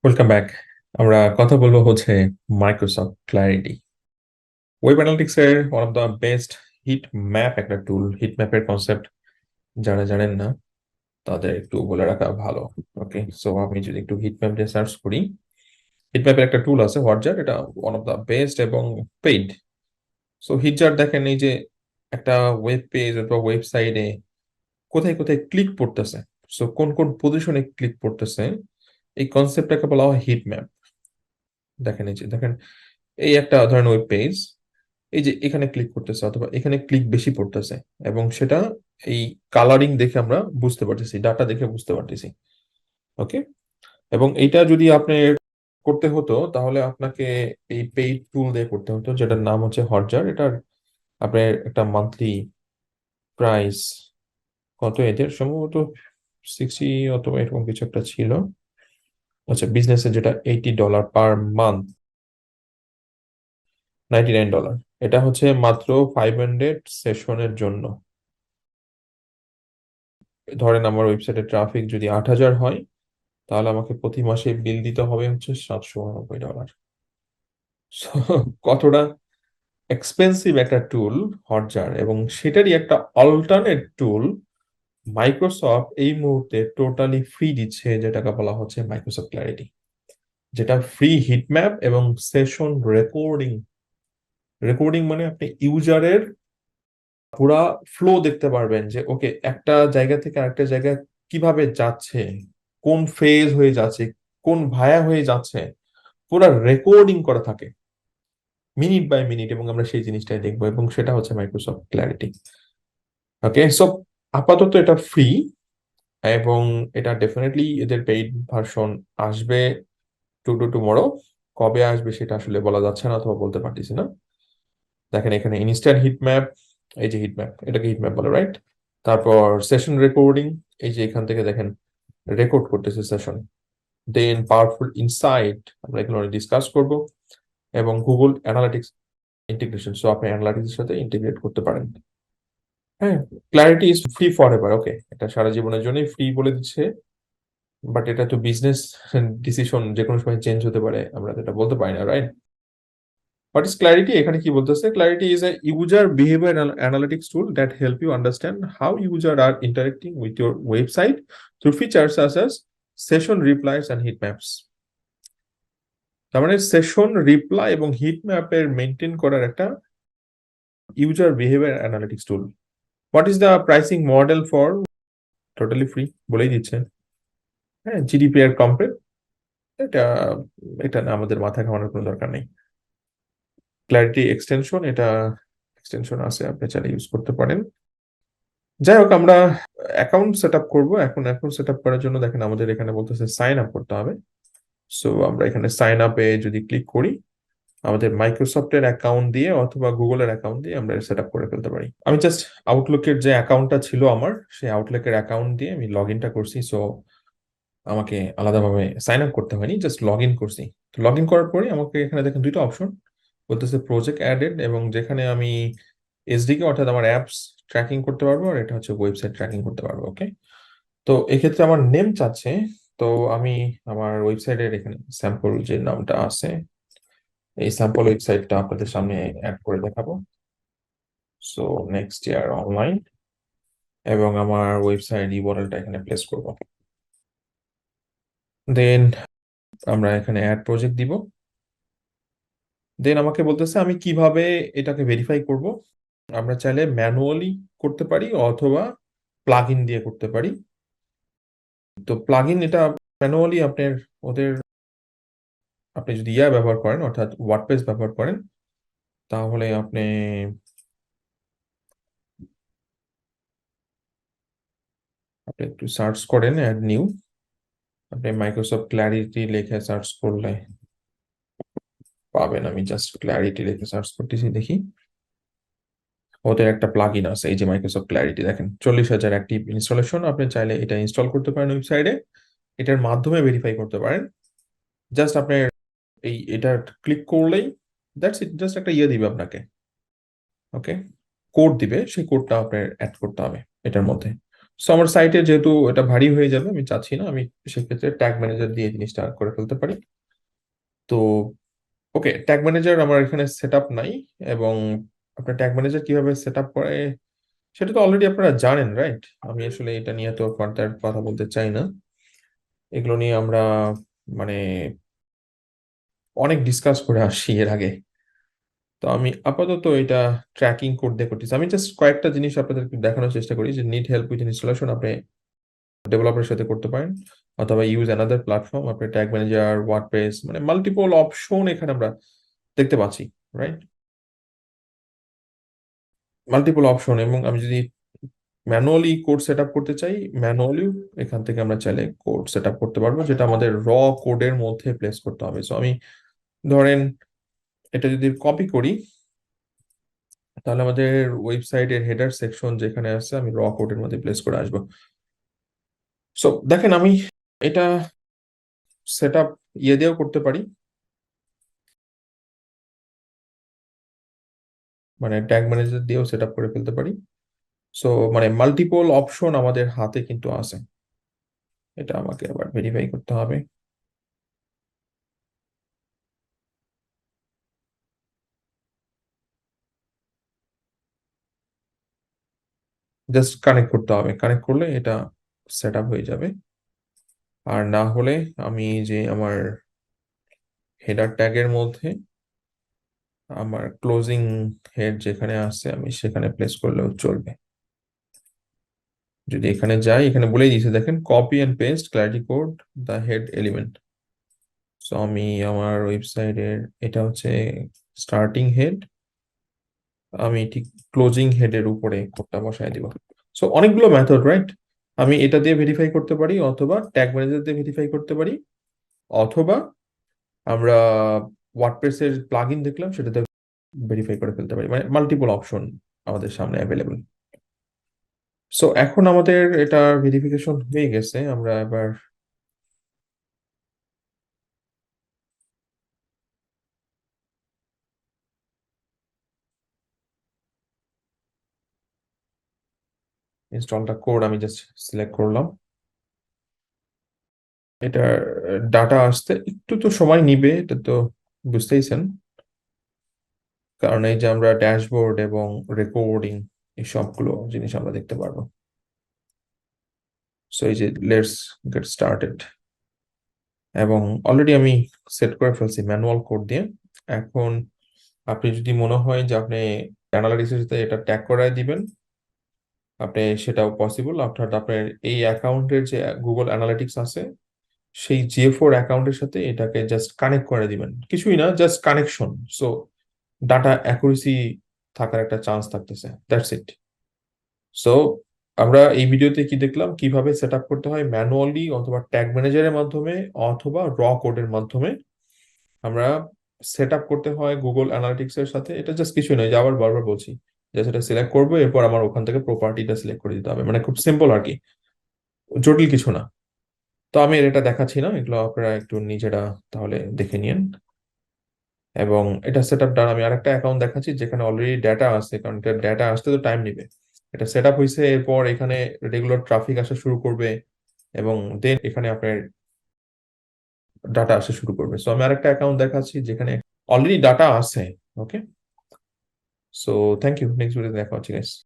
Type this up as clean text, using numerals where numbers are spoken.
Welcome back. আমরা কথা বলবো হচ্ছে মাইক্রোসফট ক্ল্যারিটি। ওয়েব অ্যানালিটিক্স এর one of the best hit map একটা টুল। হিট ম্যাপের কনসেপ্ট যারা জানেন না তাদের একটু বলে রাখা ভালো। ওকে, সো আমি যদি একটু হিট ম্যাপ দিয়ে সার্চ করি, হিট ম্যাপের একটা টুল আছে হটজার, এটা ওয়ান অফ দ্য বেস্ট এবং পেইড। সো হিটজার দেখেন, এই যে একটা ওয়েব পেজ অথবা ওয়েবসাইটে কোথায় কোথায় ক্লিক পড়তেছে, সো কোন কোন পজিশনে ক্লিক পড়তেছে, এই কনসেপ্টটাকে বলা হয় হিট ম্যাপ। দেখেন, এই যে দেখেন, এই একটা ধরেন ওয়েব পেজ, এই যে এখানে ক্লিক করতেছে অথবা এখানে ক্লিক বেশি পড়তেছে, এবং সেটা এই কালারিং দেখে আমরা বুঝতে পারতেছি, ডাটা দেখে বুঝতে পারতেছি। ওকে, এবং এইটা যদি আপনি করতে হতো তাহলে আপনাকে এই পেইড টুল দিয়ে করতে হতো, যেটার নাম হচ্ছে হটজার। এটার আপনার একটা মান্থলি প্রাইস কত, এদের সম্ভবত 60 অথবা এরকম কিছু একটা ছিল। আচ্ছা, বিজনেসে যেটা $80 পার মান্থ, $99। এটা হচ্ছে মাত্র 500 সেশনের জন্য। ধরেন আমার ওয়েবসাইটে ট্রাফিক যদি 8,000 হয়, তাহলে আমাকে প্রতি মাসে বিল দিতে হবে হচ্ছে $799। So, কতটা এক্সপেন্সিভ একটা টুল হটজার, এবং সেটারই একটা অল্টারনেট টুল মাইক্রোসফট এই মুহূর্তে টোটালি ফ্রি দিচ্ছে, যেটাকে বলা হচ্ছে মাইক্রোসফট ক্ল্যারিটি, যেটা ফ্রি হিটম্যাপ এবং সেশন রেকর্ডিং। রেকর্ডিং মানে আপনি ইউজারের পুরা ফ্লো দেখতে পারবেন, যে ওকে একটা জায়গা থেকে আরেকটা জায়গায় কিভাবে যাচ্ছে, কোন ফেজ হয়ে যাচ্ছে, কোন ভায়া হয়ে যাচ্ছে, পুরা রেকর্ডিং করা থাকে মিনিট বাই মিনিট, এবং আমরা সেই জিনিসটাই দেখবো, এবং সেটা হচ্ছে মাইক্রোসফট ক্ল্যারিটি। ওকে, সো আপাতত এটা ফ্রি, এবং এটা ডেফিনেটলি এদের পেইড ভার্সন আসবে টুমরো। কবে আসবে সেটা আসলে বলা যাচ্ছে না অথবা বলতে পারতেছি না। দেখেন এখানে ইনস্ট্যান্ট হিট ম্যাপ, এই যে হিট ম্যাপ, এটাকে হিট ম্যাপ বলে, রাইট? তারপর সেশন রেকর্ডিং, এই যে এখান থেকে দেখেন রেকর্ড করতেছে সেশন। দেন পাওয়ারফুল ইনসাইট, আমরা এগুলো ডিসকাস করব, এবং গুগল অ্যানালিটিক্স ইন্টিগ্রেশন, সো আপনি অ্যানালিটিক্স এর সাথে ইন্টিগ্রেট করতে পারেন। হ্যাঁ, clarity is free forever. Okay, এটা সারা জীবনের জন্যই ফ্রি বলে দিচ্ছে, বাট এটা তো বিজনেস ডিসিশন, যে কোনো সময় চেঞ্জ হতে পারে, আমরা তো এটা বলতে পারি না, রাইট? What is clarity? এখানে কি বলতেছে? Clarity is a user behavior analytics tool that help you understand how users are interacting with your website through features such as session replies and heat maps. তার মানে session reply এবং hit ম্যাপের maintain করার একটা user behaviour analytics tool. What is the pricing model for? Totally free বলেই দিচ্ছে। হ্যাঁ, GDPR complete. এটা এটা না, আমাদের মাথা ঘামানোর কোনো দরকার নেই। ক্ল্যারিটি এক্সটেনশন, এটা এক্সটেনশন আছে, আপনি চাইলে ইউজ করতে পারেন। যাই হোক, আমরা অ্যাকাউন্ট সেট আপ করবো। এখন অ্যাকাউন্ট সেট আপ করার জন্য দেখেন আমাদের এখানে বলতেছে সাইন আপ করতে হবে। সো আমরা এখানে সাইন আপে যদি ক্লিক করি, আমাদের মাইক্রোসফটের অ্যাকাউন্ট দিয়ে অথবা গুগলের অ্যাকাউন্ট দিয়ে আমরা সেট আপ করে ফেলতে পারি। আমি জাস্ট আউটলুকের যে অ্যাকাউন্টটা ছিল আমার, সেই আউটলুকের অ্যাকাউন্ট দিয়ে আমি লগ ইনটা করছি। সো আমাকে আলাদাভাবে সাইন আপ করতে হয়নি, জাস্ট লগ ইন করছি। তো লগ ইন করার পরে আমাকে এখানে দেখেন দুইটা অপশন বলতেছে, প্রজেক্ট অ্যাডেড, এবং যেখানে আমি এসডিকে অর্থাৎ আমার অ্যাপস ট্র্যাকিং করতে পারবো, আর এটা হচ্ছে ওয়েবসাইট ট্র্যাকিং করতে পারবো। ওকে, তো এক্ষেত্রে আমার নেম চাচ্ছে। তো আমি আমার ওয়েবসাইটের এখানে স্যাম্পল যে নামটা আছে, এই স্যাম্পল ওয়েবসাইটটা আপনাদের সামনে অ্যাড করে দেখাবো। সো নেক্সট ইয়ার অনলাইন, এবং আমার ওয়েবসাইট ইউআরএলটা এখানে প্লেস করব। দেন আমরা এখানে অ্যাড প্রজেক্ট দিব। দেন আমাকে বলতেছে আমি কিভাবে এটাকে ভেরিফাই করব। আমরা চাইলে ম্যানুয়ালি করতে পারি অথবা প্লাগ ইন দিয়ে করতে পারি। তো প্লাগ ইন, এটা ম্যানুয়ালি আপনার ওদের, আপনি যদি ব্যবহার করেন অর্থাৎ ওয়ার্ডপ্রেস ব্যবহার করেন, তাহলে আপনি আপনি একটু সার্চ করেন অ্যাড নিউ, আপনি মাইক্রোসফট ক্ল্যারিটি লিখে সার্চ করলে পাবেন। আমি জাস্ট ক্ল্যারিটি লিখে সার্চ করতেছি, দেখি। ওদের একটা প্লাগ ইন আছে, এই যে মাইক্রোসফট ক্ল্যারিটি, দেখেন 40,000 অ্যাক্টিভ ইনস্টলেশন। আপনি চাইলে এটা ইনস্টল করতে পারেন ওয়েবসাইটে, এটার মাধ্যমে ভেরিফাই করতে পারেন। জাস্ট আপনি এটা ক্লিক করলেই দ্যাটস ইট, জাস্ট একটা দিবে আপনাকে। ওকে, কোড দিবে, সেই কোডটা আপনার অ্যাড করতে হবে এটার মধ্যে। সো আমার সাইটে যেহেতু এটা ভারী হয়ে যাবে, আমি চাচ্ছি না, আমি সেক্ষেত্রে ট্যাগ ম্যানেজার দিয়ে জিনিসটা করে ফেলতে পারি। তো ওকে, ট্যাগ ম্যানেজার আমার এখানে সেট আপ নাই। এবং আপনার ট্যাগ ম্যানেজার কিভাবে সেট আপ করে সেটা তো অলরেডি আপনারা জানেন, রাইট? আমি আসলে এটা নিয়ে তো ফার্দার কথা বলতে চাই না। এগুলো নিয়ে আমরা মানে অনেক ডিসকাস করে আসছি এর আগে। তো আমি আপাতত এটা ট্র্যাকিং কোড দিয়ে করতেছি। আমি জাস্ট কয়েকটা জিনিস আপনাদেরকে দেখানোর চেষ্টা করি যে নিড হেল্প উইথ ইনস্টলেশন আপনি ডেভেলপারের সাথে করতে পারেন, অথবা ইউজ অ্যানাদার প্ল্যাটফর্ম। আপনি ট্যাগ ম্যানেজার, ওয়ার্ডপ্রেস, মানে মাল্টিপল অপশন এখানে আমরা দেখতে পাচ্ছি, রাইট? Multiple option. এবং আমি যদি ম্যানুয়ালি কোড সেট আপ করতে চাই, ম্যানুয়ালি এখান থেকে আমরা চাইলে কোড সেট আপ করতে পারবো, যেটা আমাদের কোডের মধ্যে প্লেস করতে হবে। সো আমি ধরেন এটা যদি কপি করি, তাহলে আমাদের ওয়েবসাইটের হেডার সেকশন যেখানে আছে আমি কোডের মধ্যে প্লেস করে আসবো। সো দেখেন, আমি এটা সেট আপ দিয়েও করতে পারি, মানে ট্যাগ ম্যানেজার দিয়েও সেট আপ করে ফেলতে পারি। সো মানে মাল্টিপল অপশন আমাদের হাতে কিন্তু আছে। এটা আমাকে আবার ভেরিফাই করতে হবে। জাস্ট কানেক্ট করতে হবে, কানেক্ট করলে এটা সেট আপ হয়ে যাবে। আর না হলে আমি যে আমার হেডার ট্যাগের মধ্যে আমার ক্লোজিং হেড যেখানে আছে আমি সেখানে প্লেস করলেও চলবে। যদি এখানে যাই, এখানে বলেই দিয়েছে দেখেন, copy and paste clarity code the head element. So আমি আমার ওয়েবসাইটের, এটা হচ্ছে স্টার্টিং হেড, আমি ঠিক ক্লোজিং হেডের উপরে কোডটা বসায় দিব। সো অনেকগুলো মেথড, রাইট? আমি এটা দিয়ে ভেরিফাই করতে পারি, অথবা ট্যাগ ম্যানেজার দিয়ে ভেরিফাই করতে পারি, অথবা আমরা ওয়ার্ডপ্রেসের প্লাগইন দেখলাম সেটাতে ভেরিফাই করে ফেলতে পারি। মানে মাল্টিপল অপশন আমাদের সামনে অ্যাভেলেবল। সো এখন আমাদের এটা ভেরিফিকেশন হয়ে গেছে, আমরা এবার ইনস্টলটা কোড আমি জাস্ট সিলেক্ট করলাম। এটার ডাটা আসতে একটু তো সময় নিবে, এটা তো বুঝতেইছেন, কারণ এই যে আমরা ড্যাশবোর্ড এবং রেকর্ডিং এই সবগুলো জিনিস আমরা দেখতে পারবো। সো এই যে লেটস গেট স্টার্টেড, এবং অলরেডি আমি সেট করে ফেলছি ম্যানুয়াল কোড দিয়ে। এখন আপনি যদি মনে হয় যে আপনি অ্যানালিটিক্সের সাথে এটা ট্যাগ করায় দিবেন, আপনি সেটাও পসিবল। অর্থাৎ আপনার এই অ্যাকাউন্টের যে গুগল অ্যানালিটিক্স আছে, সেই জিএফওর অ্যাকাউন্টের সাথে এটাকে জাস্ট কানেক্ট করে দিবেন, কিছুই না, just connection. So data accuracy থাকার একটা চান্স থাকতেছে, দ্যাটস ইট। সো আমরা এই ভিডিওতে কি দেখলাম, কিভাবে সেট আপ করতে হয় ম্যানুয়ালি অথবা ট্যাগ ম্যানেজারের মাধ্যমে, অথবা কোডের মাধ্যমে আমরা সেট আপ করতে হয় গুগল অ্যানালিটিক্স এর সাথে। এটা জাস্ট কিছুই নয়, যে আবার বারবার বলছি, যে সেটা সিলেক্ট করবো, এরপর আমার ওখান থেকে প্রপার্টিটা সিলেক্ট করে দিতে হবে। মানে খুব সিম্পল আর কি, জটিল কিছু না। তো আমি এটা দেখাচ্ছি না, এগুলো আপনারা একটু নিজেরা তাহলে দেখে নিন। এবং এটা সেট আপ ডান। আমি আরেকটা অ্যাকাউন্ট দেখাচ্ছি যেখানে অলরেডি ডেটা আছে, কারণ এটা ডেটা আসতে তো টাইম নিবে। এটা সেট আপ হয়েছে, এরপর এখানে রেগুলার ট্রাফিক আসা শুরু করবে, এবং দেন এখানে আপনার ডাটা আসা শুরু করবে। সো আমি আরেকটা অ্যাকাউন্ট দেখাচ্ছি যেখানে অলরেডি ডাটা আছে। ওকে, সো থ্যাংক ইউ, নেক্সট ভিডিওতে দেখা হচ্ছে গাইস।